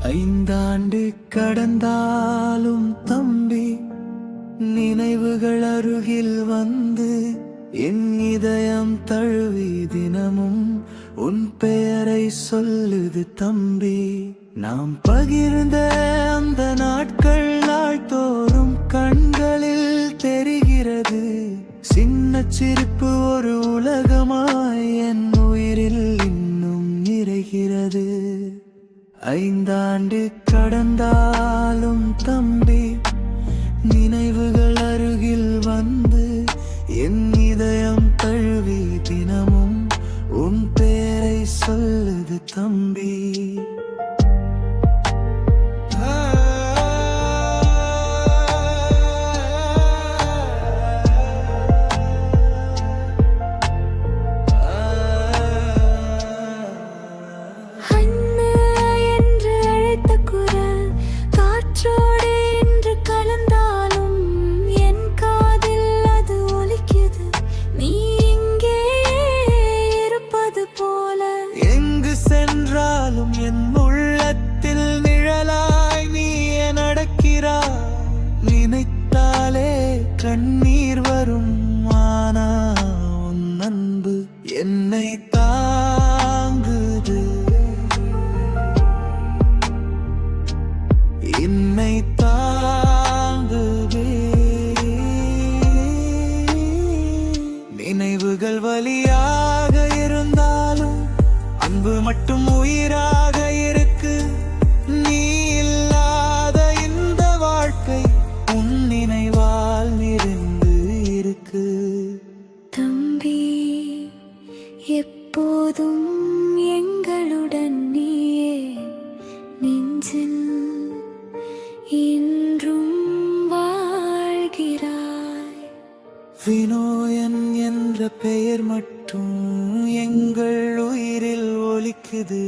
5 ஆண்டு கடந்தாலும் தம்பி, நினைவுகள் அருகில் வந்து என் இதயம் தழுவி தினமும் உன் பெயரை சொல்லுது தம்பி. நாம் பகிர்ந்த அந்த நாட்கள் நாள்தோறும் கண்களில் தெரிகிறது. சின்ன சிரிப்பு ஒரு உலகமாய் என் உயிரில் இன்னும் நிறைகிறது. 5 ஆண்டு கடந்தாலும் தம்பி, நினைவுகள் அருகில் வந்து என் இதயம் தழுவி தினமும் உன் பெயரை சொல்லுது தம்பி. என் உள்ளத்தில் நிழலாய் நீ நடக்கிறாய். நினைத்தாலே கண்ணீர் வரும். ஆனா உன் அன்பு என்னை தாங்குது, என்னை தாங்குதே. நினைவுகள் வலியாக இருந்தாலும் அன்பு மட்டும் உயிராக இருக்கு. நீ இல்லாத இந்த வாழ்க்கை உன் நினைவால் நிறைந்து இருக்கு தம்பி. எப்போதும் எங்களுடன் நீயே நெஞ்சில் இன்றும் வாழ்கிறாய். வினோயன் என்ற பெயர் மட்டும் எங்கள் உயிரில் ஒலிக்குது.